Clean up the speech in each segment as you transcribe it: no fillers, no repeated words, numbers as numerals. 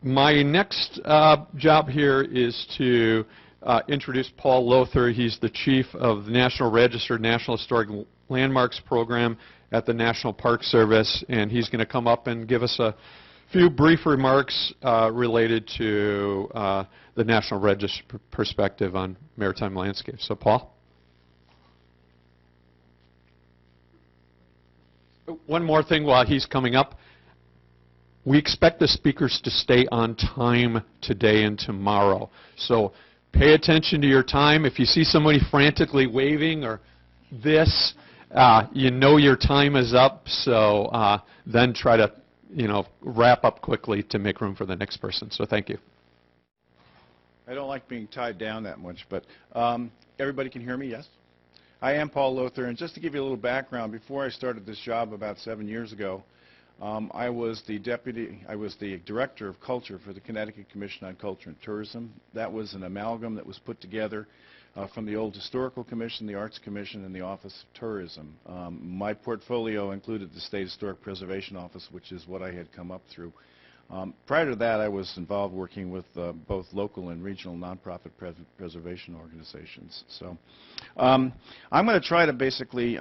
My next job here is to introduce Paul Lowther. He's the chief of the National Register National Historic Landmarks Program at the National Park Service, and he's going to come up and give us a few brief remarks related to the National Register perspective on maritime landscapes. So, Paul? One more thing while he's coming up. We expect the speakers to stay on time today and tomorrow. So pay attention to your time. If you see somebody frantically waving or this, you know your time is up. So then try to, wrap up quickly to make room for the next person. So thank you. I don't like being tied down that much, but everybody can hear me, yes? I am Paul Lowther, and just to give you a little background, before I started this job about 7 years ago, I was the director of culture for the Connecticut Commission on Culture and Tourism. That was an amalgam that was put together from the old Historical Commission, the Arts Commission, and the Office of Tourism. My portfolio included the State Historic Preservation Office, which is what I had come up through. Prior to that, I was involved working with both local and regional nonprofit preservation organizations. So I'm going to try to basically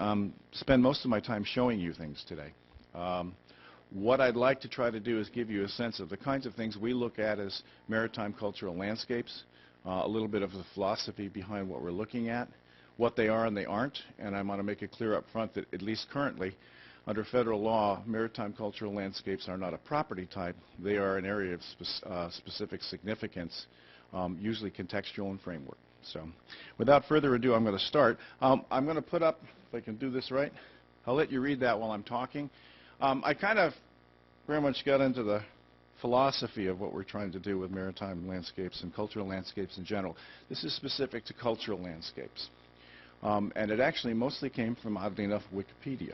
spend most of my time showing you things today. What I'd like to try to do is give you a sense of the kinds of things we look at as maritime cultural landscapes, a little bit of the philosophy behind what we're looking at, what they are and they aren't, and I want to make it clear up front that at least currently, under federal law, maritime cultural landscapes are not a property type. They are an area of specific significance, usually contextual and framework. So without further ado, I'm going to start. I'm going to put up, if I can do this right, I'll let you read that while I'm talking. I kind of very much got into the philosophy of what we're trying to do with maritime landscapes and cultural landscapes in general. This is specific to cultural landscapes. And it actually mostly came from, oddly enough, Wikipedia.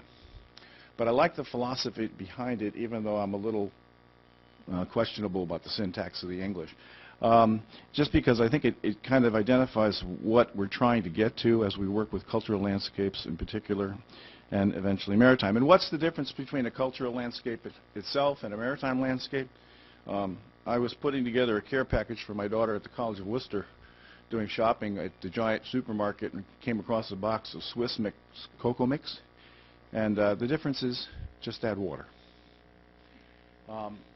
But I like the philosophy behind it, even though I'm a little questionable about the syntax of the English. Just because I think it kind of identifies what we're trying to get to as we work with cultural landscapes in particular, and eventually maritime. And what's the difference between a cultural landscape itself and a maritime landscape? I was putting together a care package for my daughter at the College of Worcester, doing shopping at the giant supermarket, and came across a box of Swiss mix, cocoa mix. And the difference is just add water.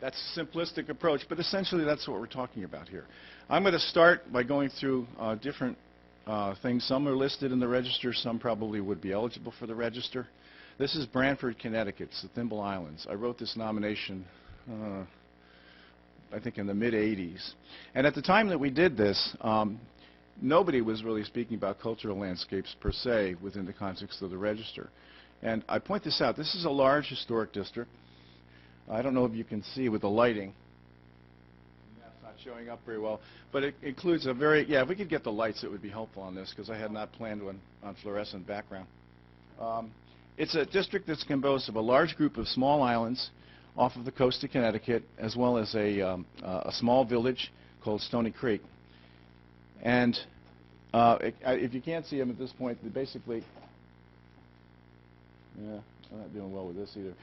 That's a simplistic approach, but essentially that's what we're talking about here. I'm going to start by going through different things. Some are listed in the register, some probably would be eligible for the register. This is Brantford, Connecticut. It's the Thimble Islands. I wrote this nomination, I think in the mid-'80s. And at the time that we did this, nobody was really speaking about cultural landscapes per se within the context of the register. And I point this out. This is a large historic district. I don't know if you can see with the lighting. That's not showing up very well. But it includes a very, if we could get the lights, it would be helpful on this, because I had not planned one on fluorescent background. It's a district that's composed of a large group of small islands off of the coast of Connecticut, as well as a small village called Stony Creek. And if you can't see them at this point, they basically, I'm not doing well with this either.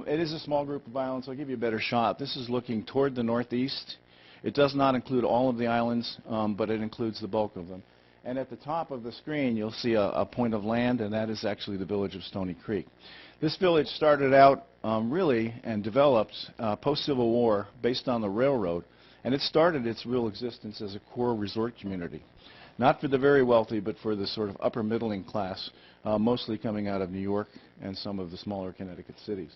It is a small group of islands. I'll give you a better shot. This is looking toward the northeast. It does not include all of the islands, but it includes the bulk of them. And at the top of the screen, you'll see a point of land, and that is actually the village of Stony Creek. This village started out really and developed post-Civil War based on the railroad, and it started its real existence as a core resort community. Not for the very wealthy, but for the sort of upper middling class, mostly coming out of New York and some of the smaller Connecticut cities.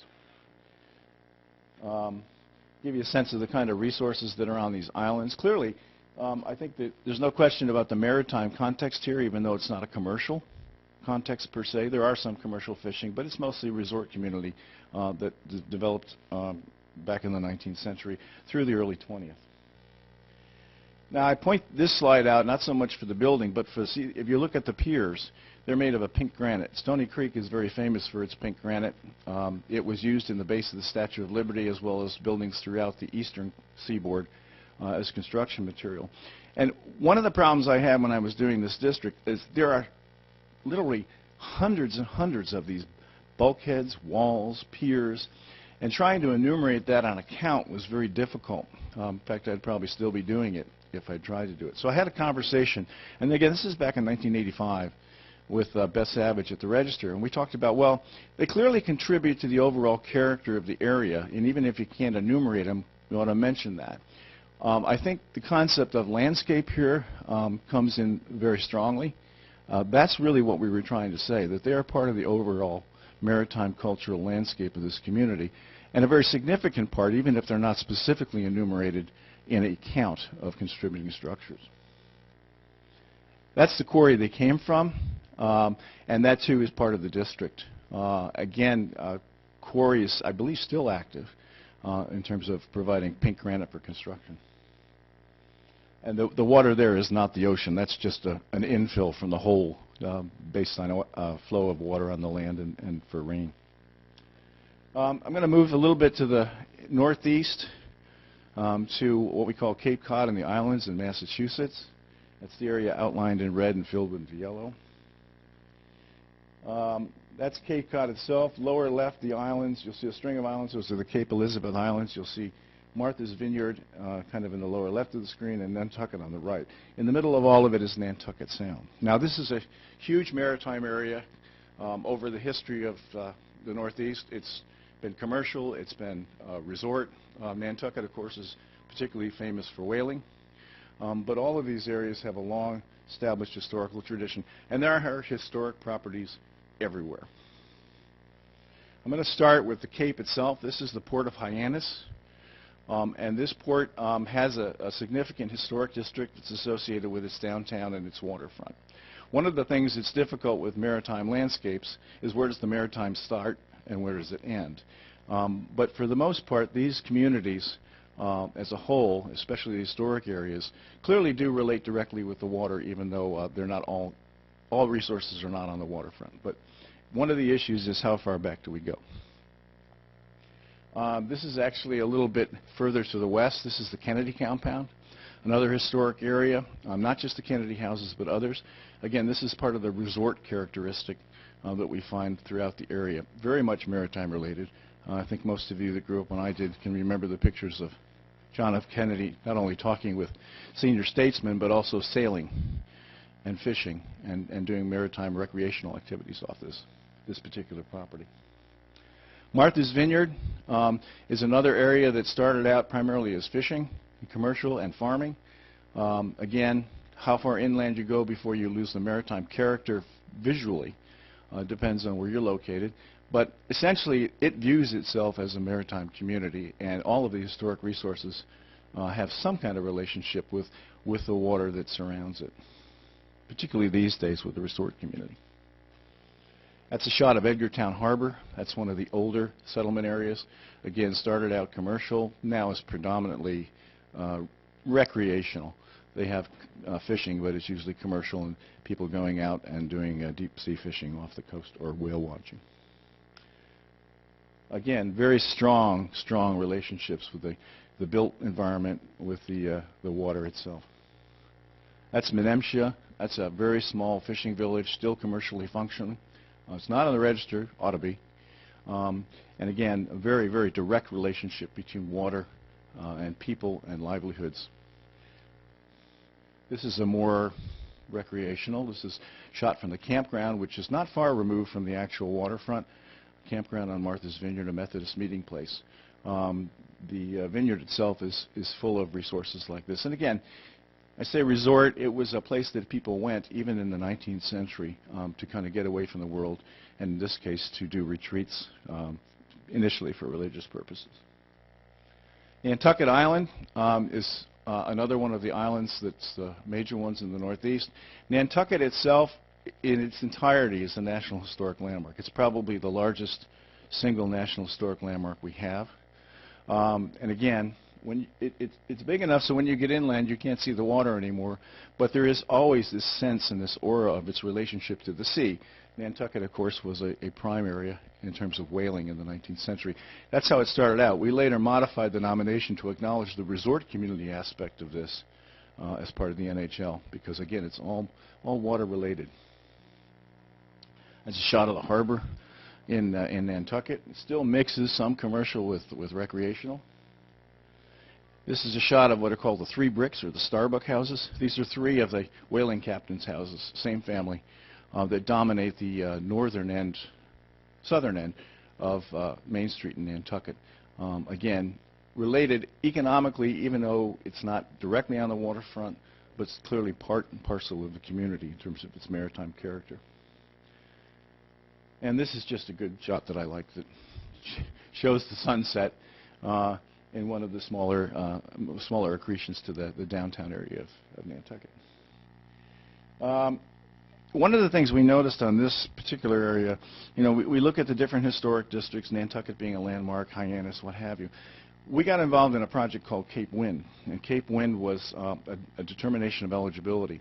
Give you a sense of the kind of resources that are on these islands. Clearly, I think that there's no question about the maritime context here, even though it's not a commercial context per se. There are some commercial fishing, but it's mostly a resort community that developed back in the 19th century through the early 20th. Now, I point this slide out not so much for the building, but for, see, if you look at the piers, they're made of a pink granite. Stony Creek is very famous for its pink granite. It was used in the base of the Statue of Liberty as well as buildings throughout the eastern seaboard as construction material. And one of the problems I had when I was doing this district is there are literally hundreds and hundreds of these bulkheads, walls, piers, And trying to enumerate that on a count was very difficult. In fact, I'd probably still be doing it if I tried to do it. So I had a conversation, and again, this is back in 1985, with Beth Savage at the Register, and we talked about, well, they clearly contribute to the overall character of the area, and even if you can't enumerate them, you want to mention that. I think the concept of landscape here comes in very strongly. That's really what we were trying to say, that they are part of the overall maritime cultural landscape of this community, and a very significant part, even if they're not specifically enumerated in a count of contributing structures. That's the quarry they came from, and that too is part of the district. Again, quarry is, I believe, still active in terms of providing pink granite for construction. And the water there is not the ocean. That's just an infill from the hole based on flow of water on the land and for rain. I'm going to move a little bit to the northeast to what we call Cape Cod and the islands in Massachusetts. That's the area outlined in red and filled with yellow. That's Cape Cod itself. Lower left, the islands. You'll see a string of islands. Those are the Cape Elizabeth Islands. You'll see Martha's Vineyard kind of in the lower left of the screen, and Nantucket on the right. In the middle of all of it is Nantucket Sound. Now, this is a huge maritime area. Over the history of the Northeast, it's been commercial. It's been resort. Nantucket, of course, is particularly famous for whaling. But all of these areas have a long established historical tradition, and there are historic properties everywhere. I'm going to start with the Cape itself. This is the port of Hyannis, and this port has a significant historic district that's associated with its downtown and its waterfront. One of the things that's difficult with maritime landscapes is where does the maritime start and where does it end? But for the most part, these communities as a whole, especially the historic areas, clearly do relate directly with the water, even though they're not all resources are not on the waterfront. But one of the issues is how far back do we go? This is actually a little bit further to the west. This is the Kennedy compound, another historic area, not just the Kennedy houses, but others. Again, this is part of the resort characteristic that we find throughout the area, very much maritime related. I think most of you that grew up when I did can remember the pictures of John F. Kennedy not only talking with senior statesmen, but also sailing and fishing and doing maritime recreational activities off this particular property. Martha's Vineyard is another area that started out primarily as fishing, commercial, and farming. Again, how far inland you go before you lose the maritime character visually depends on where you're located. But essentially, it views itself as a maritime community, and all of the historic resources have some kind of relationship with the water that surrounds it, particularly these days with the resort community. That's a shot of Edgartown Harbor. That's one of the older settlement areas. Again, started out commercial, now is predominantly recreational. They have fishing, but it's usually commercial and people going out and doing deep sea fishing off the coast or whale watching. Again, very strong relationships with the built environment with the water itself. That's Menemsha. That's a very small fishing village, still commercially functioning. It's not on the register, ought to be. And again, a very, very direct relationship between water and people and livelihoods. This is a more recreational. This is shot from the campground, which is not far removed from the actual waterfront. Campground on Martha's Vineyard, a Methodist meeting place. The vineyard itself is full of resources like this. And again, I say resort, it was a place that people went even in the 19th century to kind of get away from the world, and in this case to do retreats, initially for religious purposes. Nantucket Island is another one of the islands that's the major ones in the Northeast. Nantucket itself, in its entirety, is a National Historic Landmark. It's probably the largest single National Historic Landmark we have. And again, when it's big enough so when you get inland you can't see the water anymore, but there is always this sense and this aura of its relationship to the sea. Nantucket, of course, was a prime area in terms of whaling in the 19th century. That's how it started out. We later modified the nomination to acknowledge the resort community aspect of this as part of the NHL, because again, it's all water related. That's a shot of the harbor. in Nantucket. It still mixes some commercial with recreational. This is a shot of what are called the 3 bricks, or the Starbuck Houses. These are 3 of the whaling captains' houses, same family, that dominate the southern end of Main Street in Nantucket. Again, related economically, even though it's not directly on the waterfront, but it's clearly part and parcel of the community in terms of its maritime character. And this is just a good shot that I like that shows the sunset in one of the smaller accretions to the downtown area of Nantucket. One of the things we noticed on this particular area, we look at the different historic districts, Nantucket being a landmark, Hyannis, what have you. We got involved in a project called Cape Wind, and Cape Wind was a determination of eligibility.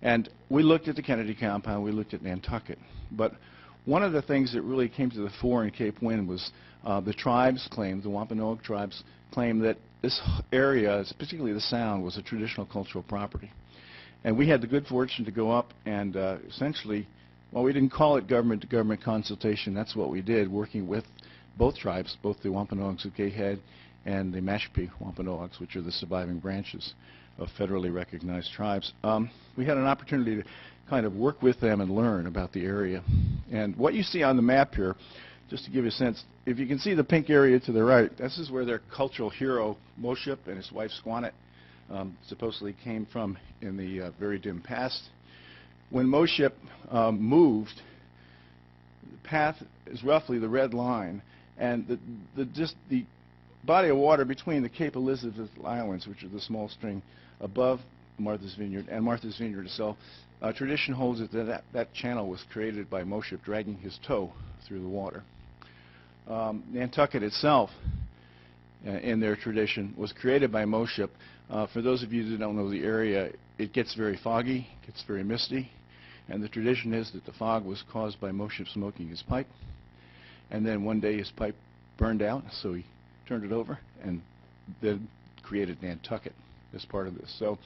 And we looked at the Kennedy compound, we looked at Nantucket, but one of the things that really came to the fore in Cape Wind was the tribes claimed, the Wampanoag tribes claimed that this area, particularly the Sound, was a traditional cultural property. And we had the good fortune to go up and essentially, well, we didn't call it government-to-government consultation. That's what we did, working with both tribes, both the Wampanoags of Gay Head and the Mashpee Wampanoags, which are the surviving branches of federally recognized tribes. We had an opportunity to kind of work with them and learn about the area. And what you see on the map here, just to give you a sense, if you can see the pink area to the right, this is where their cultural hero, Moship, and his wife, Squanet, supposedly came from in the very dim past. When Moship moved, the path is roughly the red line, and the body of water between the Cape Elizabeth Islands, which are the small string above Martha's Vineyard, and Martha's Vineyard itself, tradition holds that that channel was created by Moship dragging his toe through the water. Nantucket itself, in their tradition, was created by Moship. For those of you that don't know the area, it gets very foggy, it gets very misty, and the tradition is that the fog was caused by Moship smoking his pipe, and then one day his pipe burned out, so he turned it over and then created Nantucket as part of this. So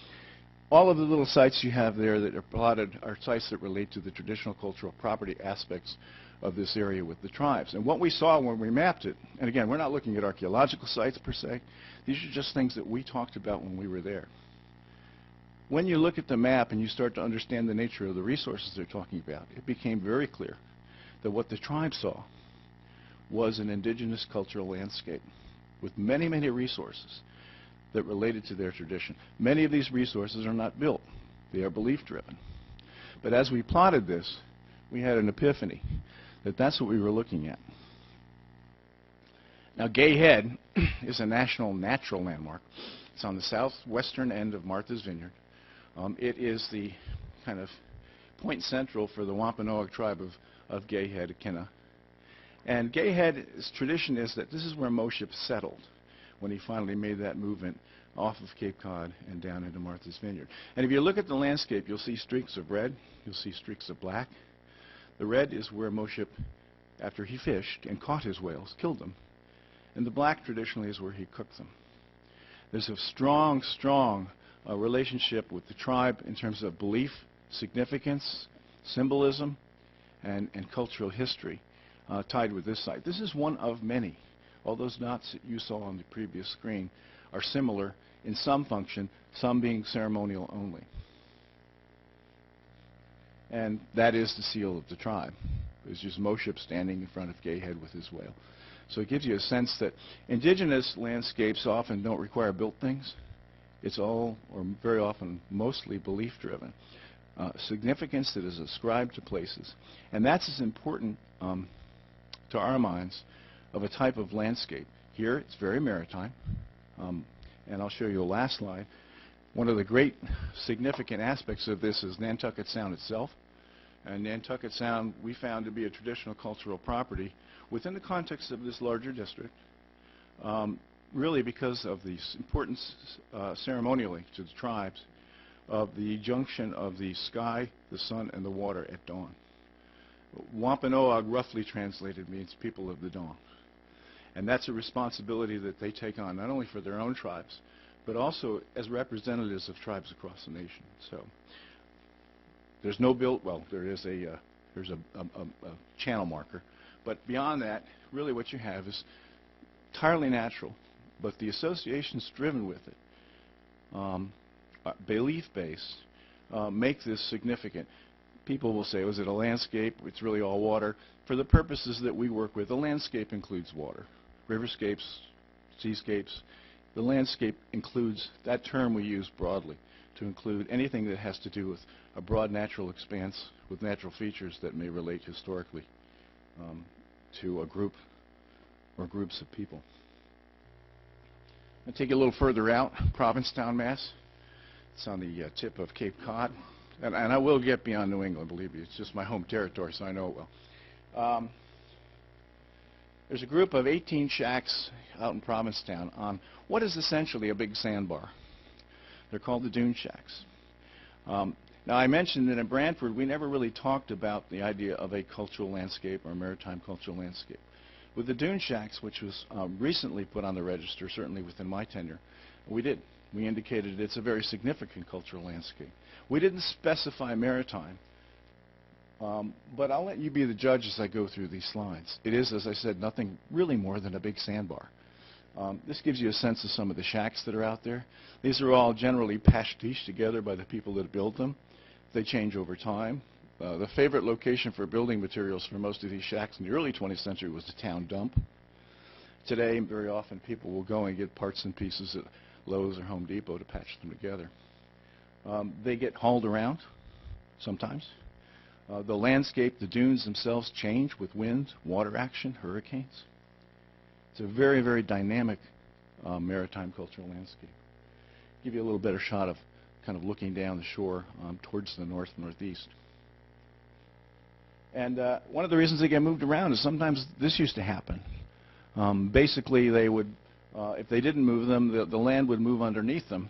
all of the little sites you have there that are plotted are sites that relate to the traditional cultural property aspects of this area with the tribes. And what we saw when we mapped it, and again, we're not looking at archaeological sites per se, these are just things that we talked about when we were there. When you look at the map and you start to understand the nature of the resources they're talking about, it became very clear that what the tribe saw was an indigenous cultural landscape with many, many resources that related to their tradition. Many of these resources are not built. They are belief-driven. But as we plotted this, we had an epiphany that that's what we were looking at. Now, Gay Head is a national natural landmark. It's on the southwestern end of Martha's Vineyard. It is the kind of point central for the Wampanoag tribe of Gay Head, Kenna. And Gay Head's tradition is that this is where Moship settled when he finally made that movement off of Cape Cod and down into Martha's Vineyard. And if you look at the landscape, you'll see streaks of red, you'll see streaks of black. The red is where Moship, after he fished and caught his whales, killed them. And the black traditionally is where he cooked them. There's a strong, strong relationship with the tribe in terms of belief, significance, symbolism, and cultural history tied with this site. This is one of many. All those dots that you saw on the previous screen are similar in some function, some being ceremonial only. And that is the seal of the tribe. It's just Moship standing in front of Gay Head with his whale. So it gives you a sense that indigenous landscapes often don't require built things. It's all, or very often, mostly belief-driven. Significance that is ascribed to places. And that's as important to our minds of a type of landscape. Here, it's very maritime. And I'll show you a last slide. One of the great significant aspects of this is Nantucket Sound itself. And Nantucket Sound we found to be a traditional cultural property within the context of this larger district, really because of the importance ceremonially to the tribes of the junction of the sky, the sun, and the water at dawn. Wampanoag, roughly translated, means people of the dawn. And that's a responsibility that they take on, not only for their own tribes, but also as representatives of tribes across the nation. So there's no built, well, there's a channel marker, But beyond that, really what you have is entirely natural, but the associations driven with it, belief-based, make this significant. People will say, was it a landscape? It's really all water. For the purposes that we work with, a landscape includes water. Riverscapes, seascapes. The landscape includes, that term we use broadly, to include anything that has to do with a broad natural expanse with natural features that may relate historically to a group or groups of people. I'll take you a little further out, Provincetown, Mass. It's on the tip of Cape Cod. And I will get beyond New England, believe me. It's just my home territory, so I know it well. There's a group of 18 shacks out in Provincetown on what is essentially a big sandbar. They're called the Dune Shacks. Now, I mentioned that in Brantford, we never really talked about the idea of a cultural landscape or a maritime cultural landscape. With the Dune Shacks, which was recently put on the register, certainly within my tenure, we did. We indicated it's a very significant cultural landscape. We didn't specify maritime, but I'll let you be the judge as I go through these slides. It is, as I said, nothing really more than a big sandbar. This gives you a sense of some of the shacks that are out there. These are all generally pastiche together by the people that build them. They change over time. The favorite location for building materials for most of these shacks in the early 20th century was the town dump. Today, very often, people will go and get parts and pieces at Lowe's or Home Depot to patch them together. They get hauled around sometimes. The landscape, the dunes themselves change with wind, water action, hurricanes. It's a very, very dynamic maritime cultural landscape. Give you a little better shot of kind of looking down the shore towards the northeast. And one of the reasons they get moved around is sometimes this used to happen. Basically, they would, if they didn't move them, the land would move underneath them,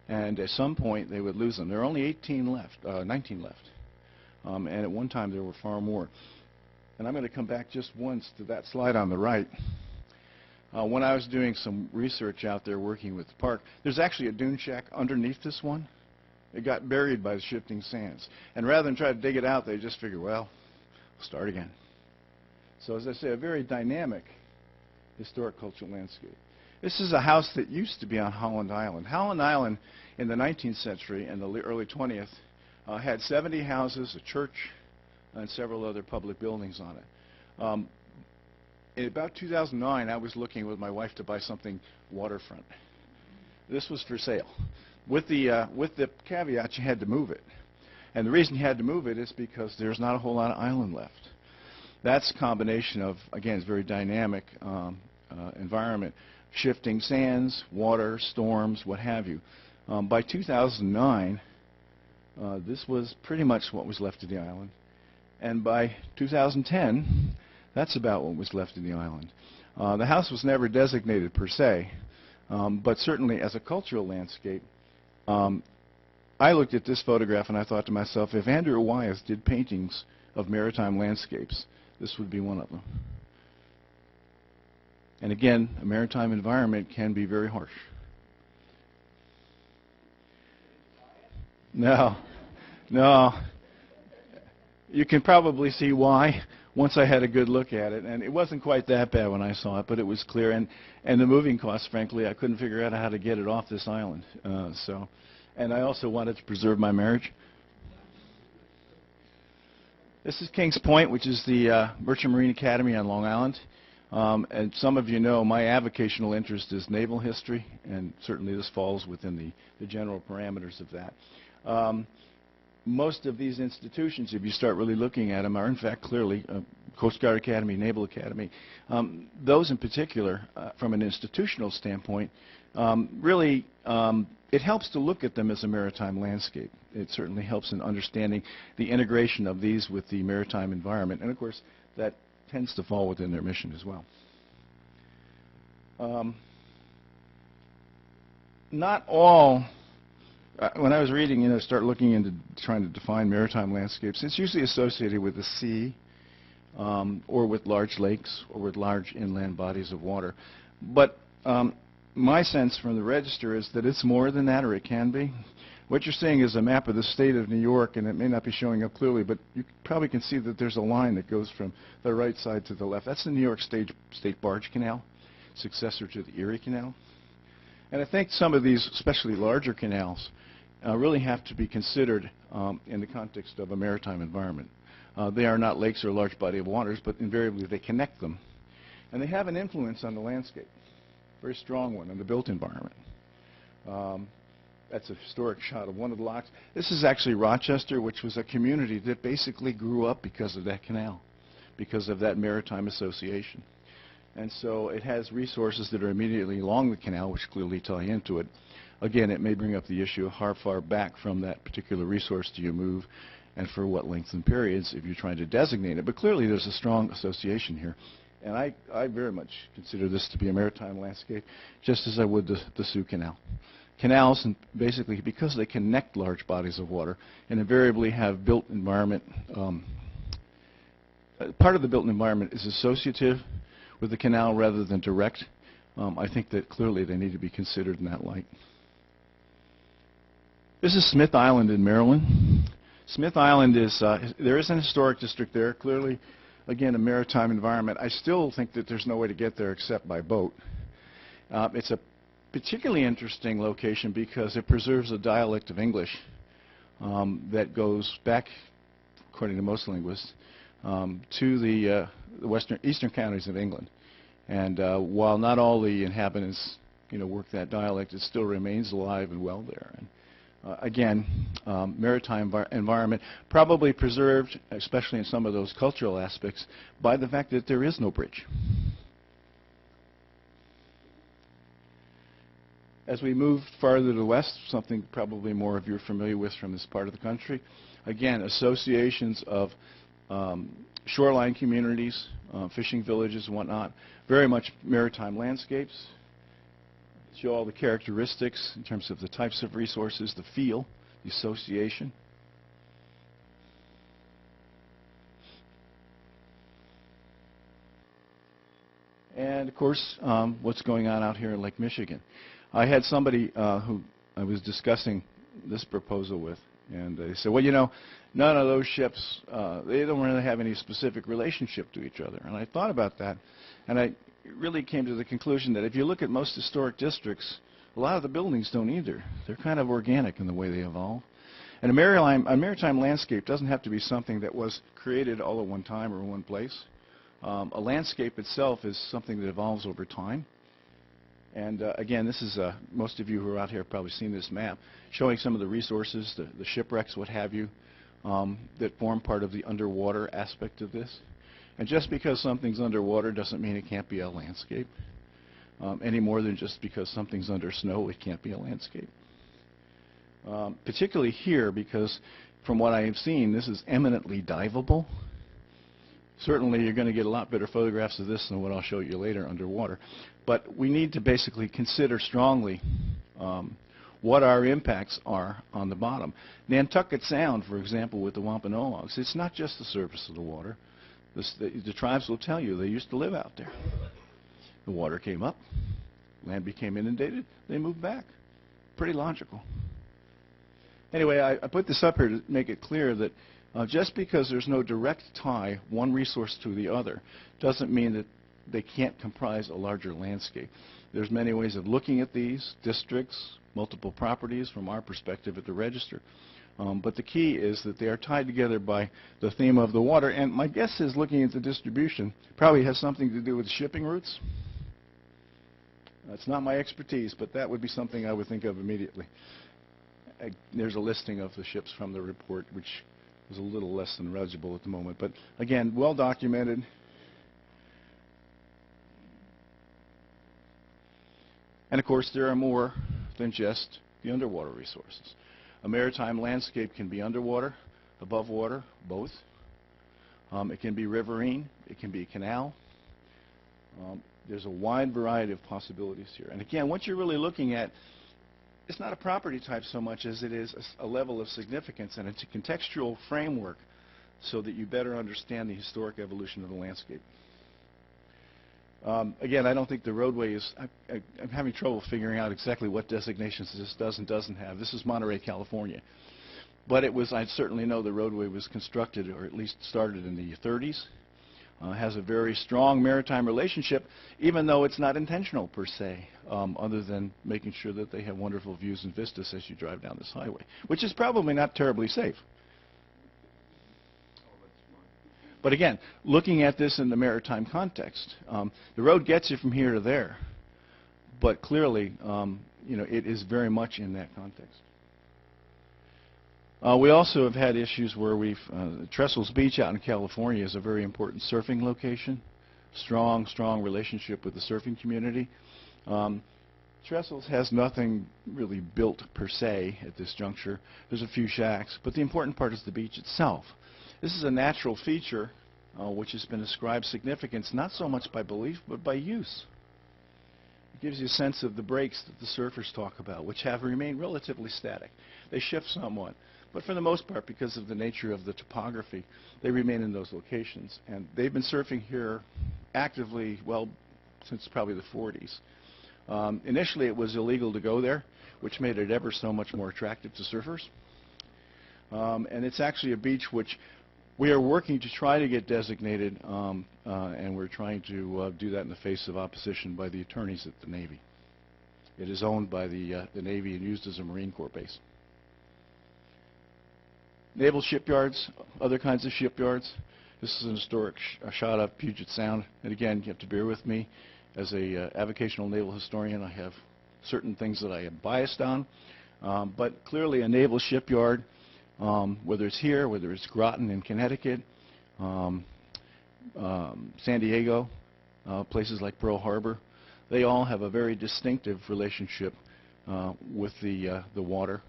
and at some point they would lose them. There are only 19 left, and at one time there were far more. And I'm going to come back just once to that slide on the right. When I was doing some research out there working with the park, there's actually a dune shack underneath this one. It got buried by the shifting sands. And rather than try to dig it out, they just figured, well, we'll start again. So as I say, a very dynamic historic cultural landscape. This is a house that used to be on Holland Island. Holland Island in the 19th century and the early 20th had 70 houses, a church, and several other public buildings on it. In about 2009, I was looking with my wife to buy something waterfront. This was for sale, with the caveat you had to move it. And the reason you had to move it is because there's not a whole lot of island left. That's a combination of, again, it's a very dynamic environment, shifting sands, water, storms, what have you. By 2009, this was pretty much what was left of the island. And by 2010, that's about what was left of the island. The house was never designated per se, but certainly as a cultural landscape, I looked at this photograph and I thought to myself, if Andrew Wyeth did paintings of maritime landscapes, this would be one of them. And again, a maritime environment can be very harsh. No. You can probably see why once I had a good look at it. And it wasn't quite that bad when I saw it, but it was clear. And the moving costs, frankly, I couldn't figure out how to get it off this island. And I also wanted to preserve my marriage. This is Kings Point, which is the Merchant Marine Academy on Long Island. And some of you know my avocational interest is naval history, and certainly this falls within the general parameters of that. Most of these institutions, if you start really looking at them, are in fact clearly Coast Guard Academy, Naval Academy. Those in particular, from an institutional standpoint, really it helps to look at them as a maritime landscape. It certainly helps in understanding the integration of these with the maritime environment. And of course, that tends to fall within their mission as well. Not all, when I was reading, start looking into trying to define maritime landscapes, it's usually associated with the sea or with large lakes or with large inland bodies of water. But my sense from the register is that it's more than that, or it can be. What you're seeing is a map of the state of New York, and it may not be showing up clearly, but you probably can see that there's a line that goes from the right side to the left. That's the New York State Barge Canal, successor to the Erie Canal. And I think some of these, especially larger canals, really have to be considered in the context of a maritime environment. They are not lakes or large body of waters, but invariably they connect them. And they have an influence on the landscape, very strong one, on the built environment. That's a historic shot of one of the locks. This is actually Rochester, which was a community that basically grew up because of that canal, because of that maritime association. And so it has resources that are immediately along the canal, which clearly tie into it. Again, it may bring up the issue of how far back from that particular resource do you move, and for what lengths and periods if you're trying to designate it. But clearly there's a strong association here. And I very much consider this to be a maritime landscape, just as I would the Sioux Canal. Canals, and basically because they connect large bodies of water and invariably have built environment, part of the built environment is associative with the canal rather than direct. I think that clearly they need to be considered in that light. This is Smith Island in Maryland. Smith Island is, there is an historic district there, clearly, again, a maritime environment. I still think that there's no way to get there except by boat. It's a particularly interesting location because it preserves a dialect of English that goes back, according to most linguists, to the eastern counties of England. And while not all the inhabitants, work that dialect, it still remains alive and well there. And, again, maritime environment, probably preserved, especially in some of those cultural aspects, by the fact that there is no bridge. As we move farther to the west, something probably more of you are familiar with from this part of the country, again, associations of shoreline communities, fishing villages and whatnot, very much maritime landscapes. Show all the characteristics in terms of the types of resources, the feel, the association. And, of course, what's going on out here in Lake Michigan. I had somebody who I was discussing this proposal with, and they said, well, none of those ships, they don't really have any specific relationship to each other. And I thought about that, and I really came to the conclusion that if you look at most historic districts, a lot of the buildings don't either. They're kind of organic in the way they evolve. And a maritime landscape doesn't have to be something that was created all at one time or in one place. A landscape itself is something that evolves over time. And again, this is, most of you who are out here have probably seen this map, showing some of the resources, the shipwrecks, what have you, that form part of the underwater aspect of this. And just because something's underwater doesn't mean it can't be a landscape, any more than just because something's under snow, it can't be a landscape. Particularly here, because from what I have seen, this is eminently diveable. Certainly, you're going to get a lot better photographs of this than what I'll show you later underwater. But we need to basically consider strongly what our impacts are on the bottom. Nantucket Sound, for example, with the Wampanoags, it's not just the surface of the water. The tribes will tell you they used to live out there. The water came up, land became inundated, they moved back. Pretty logical. Anyway, I put this up here to make it clear that just because there's no direct tie, one resource to the other, doesn't mean that they can't comprise a larger landscape. There's many ways of looking at these districts, multiple properties from our perspective at the register. But the key is that they are tied together by the theme of the water. And my guess is looking at the distribution probably has something to do with shipping routes. That's not my expertise, but that would be something I would think of immediately. There's a listing of the ships from the report, which is a little less than legible at the moment. But again, well documented. And of course, there are more than just the underwater resources. A maritime landscape can be underwater, above water, both. It can be riverine. It can be a canal. There's a wide variety of possibilities here. And again, what you're really looking at, it's not a property type so much as it is a level of significance, and it's a contextual framework so that you better understand the historic evolution of the landscape. Again, I don't think the roadway is, I'm having trouble figuring out exactly what designations this does and doesn't have. This is Monterey, California. But it was, I certainly know the roadway was constructed, or at least started in the 30s. Has a very strong maritime relationship, even though it's not intentional per se, other than making sure that they have wonderful views and vistas as you drive down this highway, which is probably not terribly safe. But again, looking at this in the maritime context, the road gets you from here to there, but clearly, it is very much in that context. We also have had issues where Trestles Beach out in California is a very important surfing location, strong relationship with the surfing community. Trestles has nothing really built per se at this juncture. There's a few shacks, but the important part is the beach itself. This is a natural feature which has been ascribed significance not so much by belief but by use. It gives you a sense of the breaks that the surfers talk about, which have remained relatively static. They shift somewhat, but for the most part, because of the nature of the topography, they remain in those locations. And they've been surfing here actively, well, since probably the 40s. Initially, it was illegal to go there, which made it ever so much more attractive to surfers. And it's actually a beach which we are working to try to get designated, and we're trying to do that in the face of opposition by the attorneys at the Navy. It is owned by the Navy and used as a Marine Corps base. Naval shipyards, other kinds of shipyards. This is an historic shot of Puget Sound. And again, you have to bear with me. As a avocational naval historian, I have certain things that I am biased on. But clearly a naval shipyard, whether it's here, whether it's Groton in Connecticut, San Diego, places like Pearl Harbor, they all have a very distinctive relationship with the water.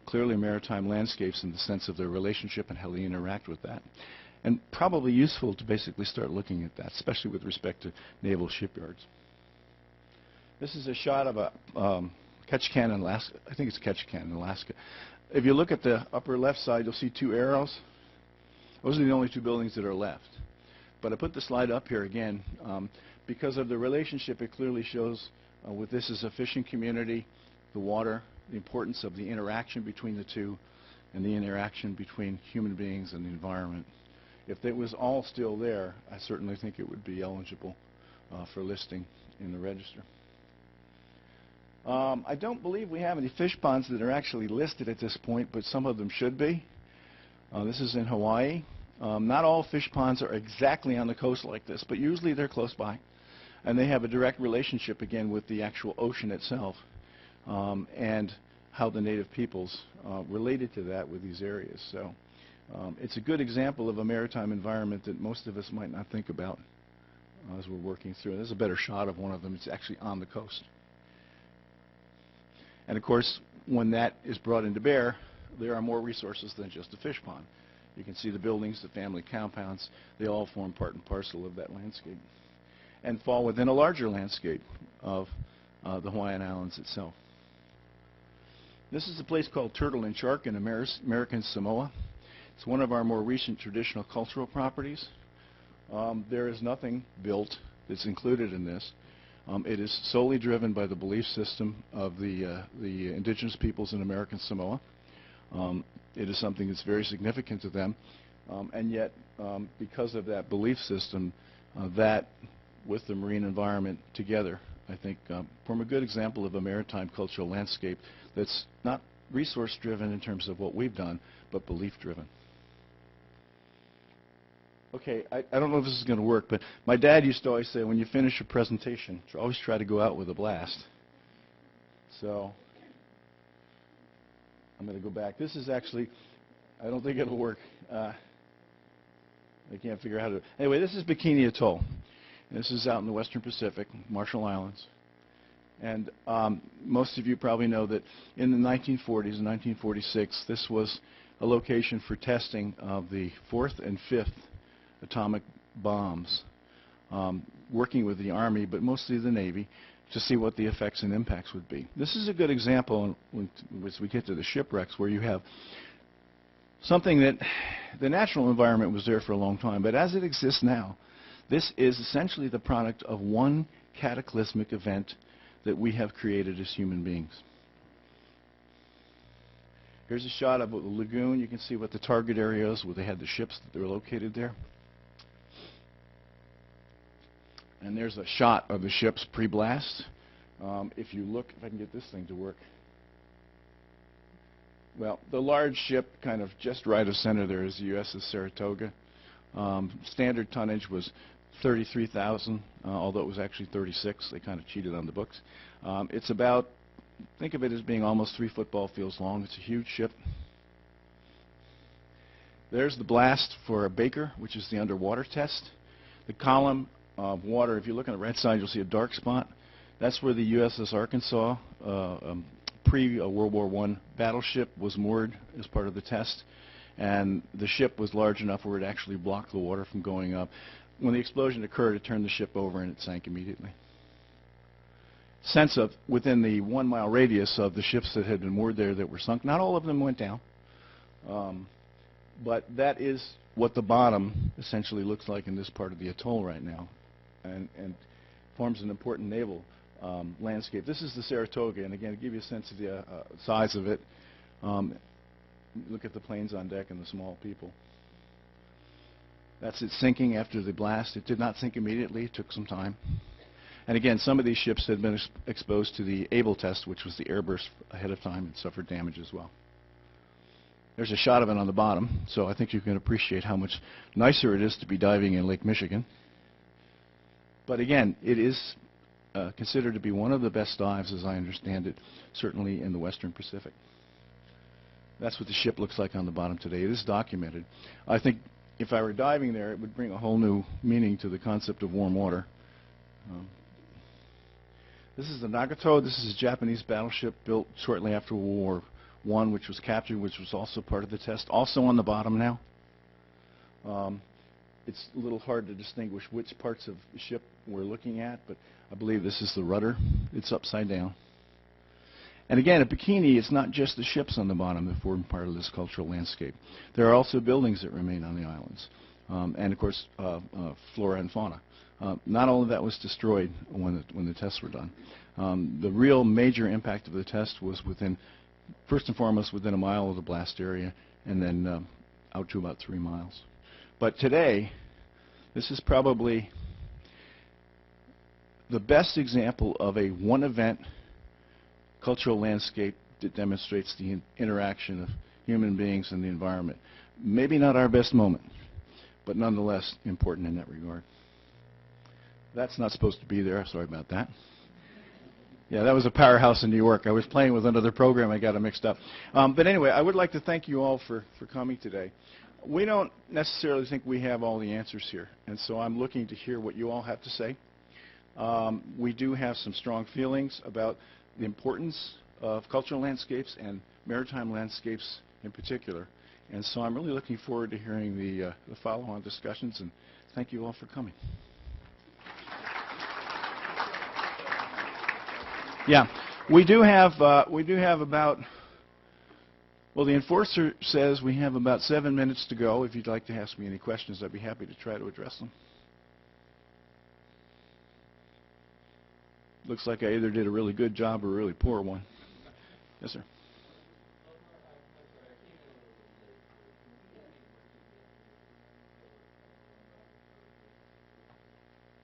Clearly maritime landscapes in the sense of their relationship and how they interact with that. And probably useful to basically start looking at that, especially with respect to naval shipyards. This is a shot of a Ketchikan, Alaska. I think it's Ketchikan, Alaska. If you look at the upper left side, you'll see two arrows. Those are the only two buildings that are left. But I put the slide up here again because of the relationship. It clearly shows with this is a fishing community, the water, the importance of the interaction between the two, and the interaction between human beings and the environment. If it was all still there, I certainly think it would be eligible for listing in the register. I don't believe we have any fish ponds that are actually listed at this point, but some of them should be. This is in Hawaii. Not all fish ponds are exactly on the coast like this, but usually they're close by. And they have a direct relationship, again, with the actual ocean itself and how the native peoples related to that with these areas. So it's a good example of a maritime environment that most of us might not think about as we're working through. There's a better shot of one of them. It's actually on the coast. And of course, when that is brought into bear, there are more resources than just a fish pond. You can see the buildings, the family compounds. They all form part and parcel of that landscape and fall within a larger landscape of the Hawaiian Islands itself. This is a place called Turtle and Shark in American Samoa. It's one of our more recent traditional cultural properties. There is nothing built that's included in this. It is solely driven by the belief system of the indigenous peoples in American Samoa. It is something that's very significant to them. And yet, because of that belief system, that with the marine environment together, I think, form a good example of a maritime cultural landscape that's not resource-driven in terms of what we've done, but belief-driven. Okay, I don't know if this is going to work, but my dad used to always say, when you finish a presentation, always try to go out with a blast. So I'm going to go back. This is actually, I don't think it'll work. I can't figure out how to. Anyway, this is Bikini Atoll. This is out in the Western Pacific, Marshall Islands. And most of you probably know that in the 1940s and 1946, this was a location for testing of the 4th and 5th atomic bombs, working with the Army, but mostly the Navy, to see what the effects and impacts would be. This is a good example as we get to the shipwrecks where you have something that the natural environment was there for a long time, but as it exists now, This is essentially the product of one cataclysmic event that we have created as human beings. Here's a shot of the lagoon. You can see what the target area is where they had the ships that were located there. And there's a shot of the ships pre-blast. If you look, if I can get this thing to work. Well, the large ship kind of just right of center there is the USS Saratoga. Standard tonnage was 33,000, although it was actually 36. They kind of cheated on the books. It's about, think of it as being almost 3 football fields long. It's a huge ship. There's the blast for Baker, which is the underwater test. The column of water, if you look on the right side, you'll see a dark spot. That's where the USS Arkansas, pre-World War I battleship, was moored as part of the test. And the ship was large enough where it actually blocked the water from going up. When the explosion occurred, it turned the ship over and it sank immediately. Sense of within the 1 mile radius of the ships that had been moored there that were sunk, not all of them went down. But that is what the bottom essentially looks like in this part of the atoll right now, and forms an important naval landscape. This is the Saratoga, and again, to give you a sense of the size of it, look at the planes on deck and the small people. That's it sinking after the blast. It did not sink immediately. It took some time. And again, some of these ships had been exposed to the Able test, which was the airburst ahead of time, and suffered damage as well. There's a shot of it on the bottom, so I think you can appreciate how much nicer it is to be diving in Lake Michigan. But again, it is considered to be one of the best dives, as I understand it, certainly in the Western Pacific. That's what the ship looks like on the bottom today. It is documented. I think if I were diving there, it would bring a whole new meaning to the concept of warm water. This is the Nagato. This is a Japanese battleship built shortly after World War I, which was captured, which was also part of the test. Also on the bottom now. It's a little hard to distinguish which parts of the ship we're looking at, but I believe this is the rudder. It's upside down. And again, at Bikini, it's not just the ships on the bottom that form part of this cultural landscape. There are also buildings that remain on the islands, and of course, flora and fauna. Not all of that was destroyed when the tests were done. The real major impact of the test was within, first and foremost, within a mile of the blast area, and then out to about 3 miles. But today, this is probably the best example of a one-event cultural landscape that demonstrates the interaction of human beings and the environment. Maybe not our best moment, but nonetheless important in that regard. That's not supposed to be there. Sorry about that. Yeah, that was a powerhouse in New York. I was playing with another program. I got it mixed up. But anyway, I would like to thank you all for coming today. We don't necessarily think we have all the answers here, and so I'm looking to hear what you all have to say. We do have some strong feelings about the importance of cultural landscapes and maritime landscapes in particular. And so I'm really looking forward to hearing the follow-on discussions, and thank you all for coming. Yeah, we do have about, well, the enforcer says we have about 7 minutes to go. If you'd like to ask me any questions, I'd be happy to try to address them. Looks like I either did a really good job or a really poor one. Yes, sir.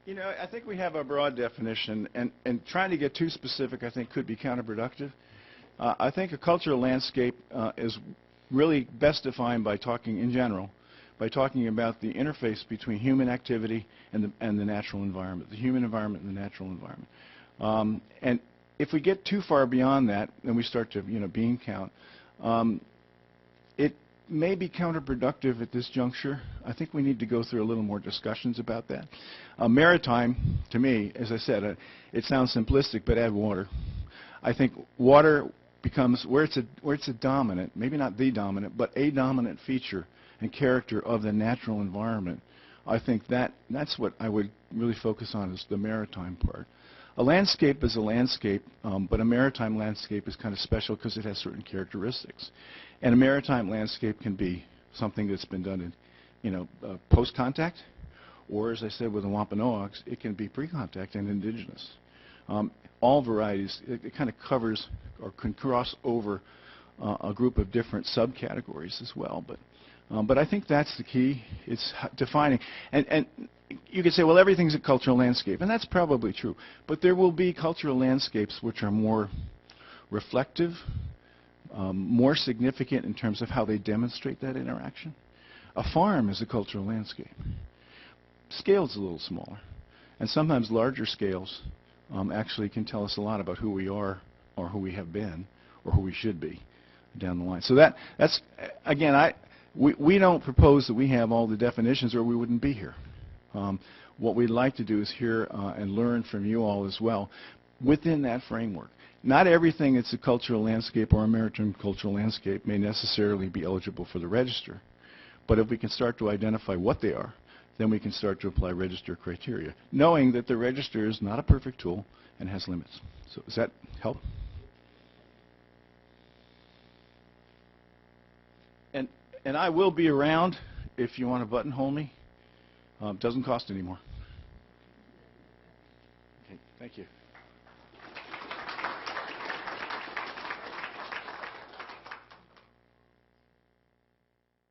You know, I think we have a broad definition, and trying to get too specific, I think, could be counterproductive. I think a cultural landscape is really best defined by talking, in general, by talking about the interface between human activity and the natural environment, the human environment and the natural environment. And if we get too far beyond that, then we start to, bean count. It may be counterproductive at this juncture. I think we need to go through a little more discussions about that. Maritime, to me, as I said, it sounds simplistic, but add water. I think water becomes, where it's a dominant, maybe not the dominant, but a dominant feature and character of the natural environment. I think that's what I would really focus on, is the maritime part. A landscape is a landscape, but a maritime landscape is kind of special because it has certain characteristics. And a maritime landscape can be something that's been done in, post-contact, Or, as I said, with the Wampanoags, it can be pre-contact and indigenous. All varieties, it kind of covers or can cross over a group of different subcategories as well. But I think that's the key. It's defining. And you could say, well, everything's a cultural landscape, and that's probably true. But there will be cultural landscapes which are more reflective, more significant in terms of how they demonstrate that interaction. A farm is a cultural landscape. Scale's a little smaller. And sometimes larger scales actually can tell us a lot about who we are or who we have been or who we should be down the line. So that's again, we don't propose that we have all the definitions or we wouldn't be here. What we'd like to do is hear and learn from you all as well within that framework. Not everything that's a cultural landscape or a maritime cultural landscape may necessarily be eligible for the register. But if we can start to identify what they are, then we can start to apply register criteria, knowing that the register is not a perfect tool and has limits. So does that help? And I will be around if you want to buttonhole me. Doesn't cost any more. Okay, thank you.